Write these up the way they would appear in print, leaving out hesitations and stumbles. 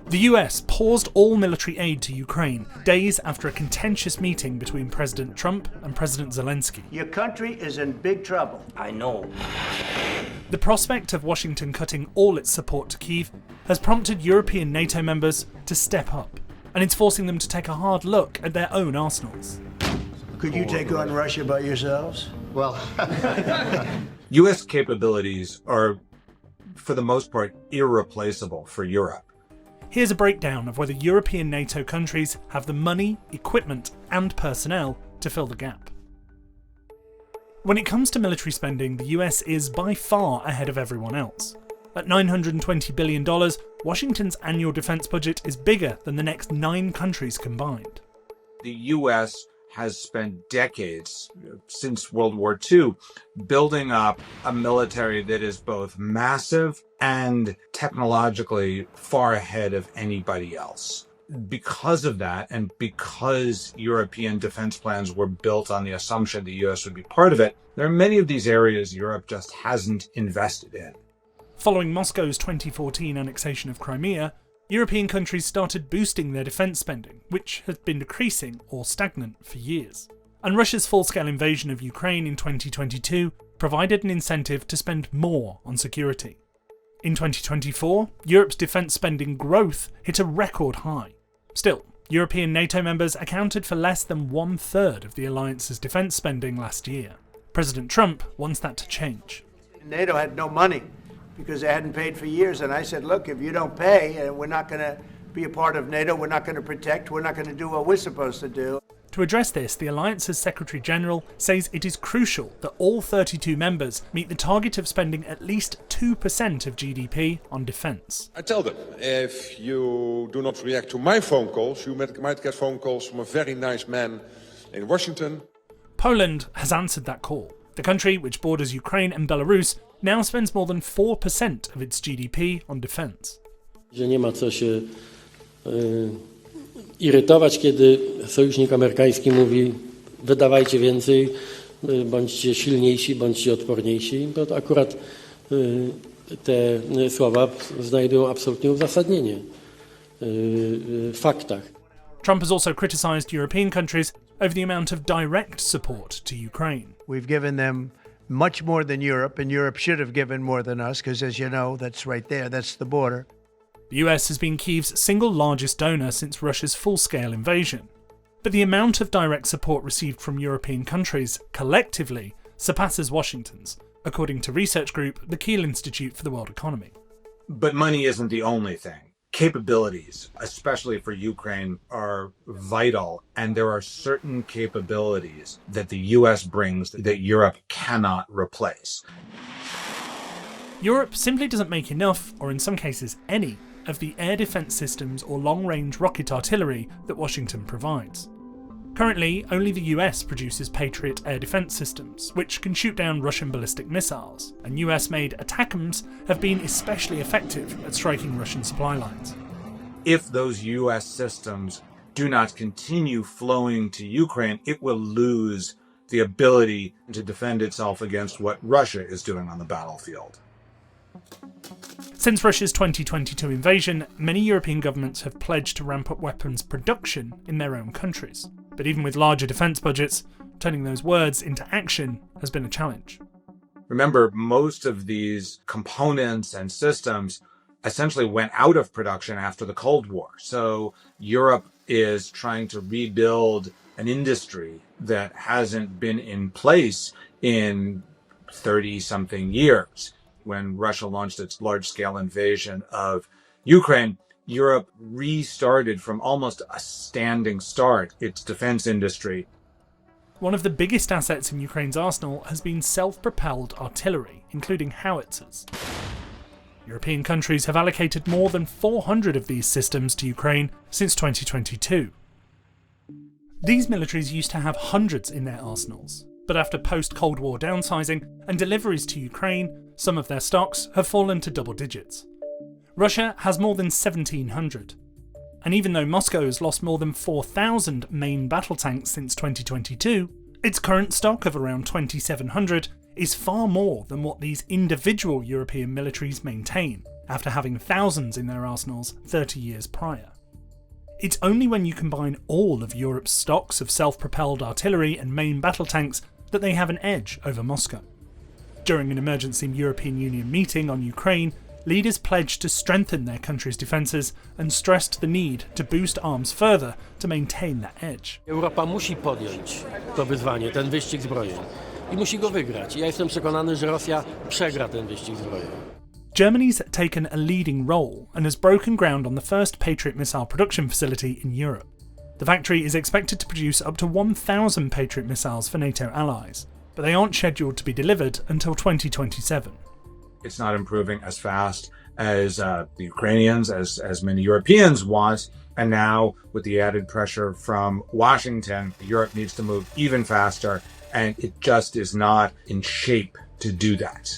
The US paused all military aid to Ukraine days after a contentious meeting between President Trump and President Zelensky. Your country is in big trouble. I know. The prospect of Washington cutting all its support to Kyiv has prompted European NATO members to step up, and it's forcing them to take a hard look at their own arsenals. Could you take on Russia by yourselves? Well, US capabilities are, for the most part, irreplaceable for Europe. Here's a breakdown of whether European NATO countries have the money, equipment, and personnel to fill the gap. When it comes to military spending, the US is by far ahead of everyone else. At $920 billion, Washington's annual defense budget is bigger than the next 9 countries combined. The US has spent decades, since World War II, building up a military that is both massive and technologically far ahead of anybody else. Because of that, and because European defense plans were built on the assumption the US would be part of it, there are many of these areas Europe just hasn't invested in. Following Moscow's 2014 annexation of Crimea, European countries started boosting their defence spending, which has been decreasing or stagnant for years. And Russia's full-scale invasion of Ukraine in 2022 provided an incentive to spend more on security. In 2024, Europe's defence spending growth hit a record high. Still, European NATO members accounted for less than 1/3 of the alliance's defence spending last year. President Trump wants that to change. NATO had no money because they hadn't paid for years, and I said, look, if you don't pay, we're not going to be a part of NATO, we're not going to protect, we're not going to do what we're supposed to do. To address this, the Alliance's Secretary General says it is crucial that all 32 members meet the target of spending at least 2% of GDP on defence. I tell them, if you do not react to my phone calls, you might get phone calls from a very nice man in Washington. Poland has answered that call. The country, which borders Ukraine and Belarus, now spends more than 4% of its GDP on defence. Że nie ma co się irytować, kiedy sojusznik amerykański mówi wydawajcie więcej, bądźcie silniejsi, bądźcie odporniejsi, bo to akurat te słowa znajdują absolutnie uzasadnienie w faktach. Trump has also criticised European countries over the amount of direct support to Ukraine. We've given them much more than Europe, and Europe should have given more than us, because as you know, that's right there, that's the border. The US has been Kyiv's single largest donor since Russia's full-scale invasion. But the amount of direct support received from European countries, collectively, surpasses Washington's, according to research group the Kiel Institute for the World Economy. But money isn't the only thing. Capabilities, especially for Ukraine, are vital, and there are certain capabilities that the US brings that Europe cannot replace. Europe simply doesn't make enough, or in some cases any, of the air defence systems or long-range rocket artillery that Washington provides. Currently, only the US produces Patriot air defence systems, which can shoot down Russian ballistic missiles, and US-made ATACMS have been especially effective at striking Russian supply lines. If those US systems do not continue flowing to Ukraine, it will lose the ability to defend itself against what Russia is doing on the battlefield. Since Russia's 2022 invasion, many European governments have pledged to ramp up weapons production in their own countries. But even with larger defence budgets, turning those words into action has been a challenge. Remember, most of these components and systems essentially went out of production after the Cold War. So Europe is trying to rebuild an industry that hasn't been in place in 30-something years. When Russia launched its large-scale invasion of Ukraine, Europe restarted from almost a standing start its defense industry. One of the biggest assets in Ukraine's arsenal has been self-propelled artillery, including howitzers. European countries have allocated more than 400 of these systems to Ukraine since 2022. These militaries used to have hundreds in their arsenals, but after post-Cold War downsizing and deliveries to Ukraine, some of their stocks have fallen to double digits. Russia has more than 1,700. And even though Moscow has lost more than 4,000 main battle tanks since 2022, its current stock of around 2,700 is far more than what these individual European militaries maintain, after having thousands in their arsenals 30 years prior. It's only when you combine all of Europe's stocks of self-propelled artillery and main battle tanks that they have an edge over Moscow. During an emergency European Union meeting on Ukraine, leaders pledged to strengthen their country's defences and stressed the need to boost arms further to maintain that edge. Europa musi podjąć to wyzwanie, ten wyścig zbrojeń i musi go wygrać. Ja jestem przekonany, że Rosja przegra ten wyścig zbrojeń. Germany's taken a leading role and has broken ground on the first Patriot missile production facility in Europe. The factory is expected to produce up to 1,000 Patriot missiles for NATO allies, but they aren't scheduled to be delivered until 2027. It's not improving as fast as the Ukrainians, as many Europeans want. And now, with the added pressure from Washington, Europe needs to move even faster, and it just is not in shape to do that.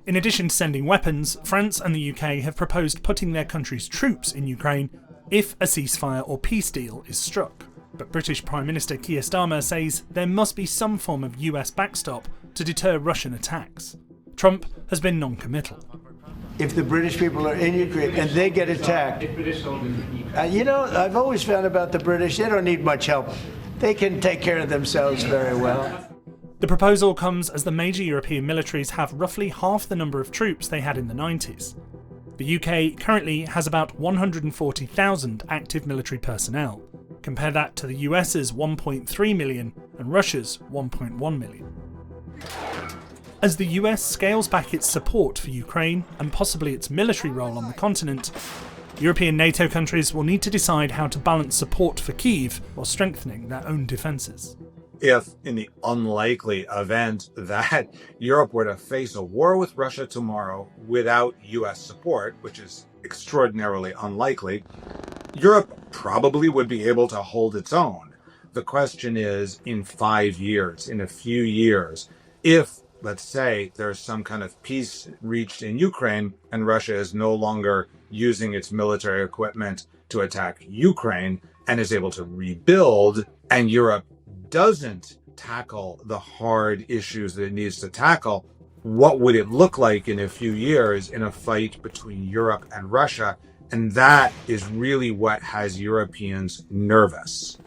In addition to sending weapons, France and the UK have proposed putting their country's troops in Ukraine if a ceasefire or peace deal is struck. But British Prime Minister Keir Starmer says there must be some form of US backstop to deter Russian attacks. Trump has been non-committal. If the British people are in Ukraine and they get attacked, I've always found about the British, they don't need much help. They can take care of themselves very well. The proposal comes as the major European militaries have roughly half the number of troops they had in the 90s. The UK currently has about 140,000 active military personnel. Compare that to the US's 1.3 million and Russia's 1.1 million. As the US scales back its support for Ukraine and possibly its military role on the continent, European NATO countries will need to decide how to balance support for Kyiv while strengthening their own defences. If, in the unlikely event that Europe were to face a war with Russia tomorrow without US support, which is extraordinarily unlikely, Europe probably would be able to hold its own. The question is, in 5 years, in a few years, if, let's say, there's some kind of peace reached in Ukraine and Russia is no longer using its military equipment to attack Ukraine and is able to rebuild, and Europe doesn't tackle the hard issues that it needs to tackle, what would it look like in a few years in a fight between Europe and Russia? And that is really what has Europeans nervous.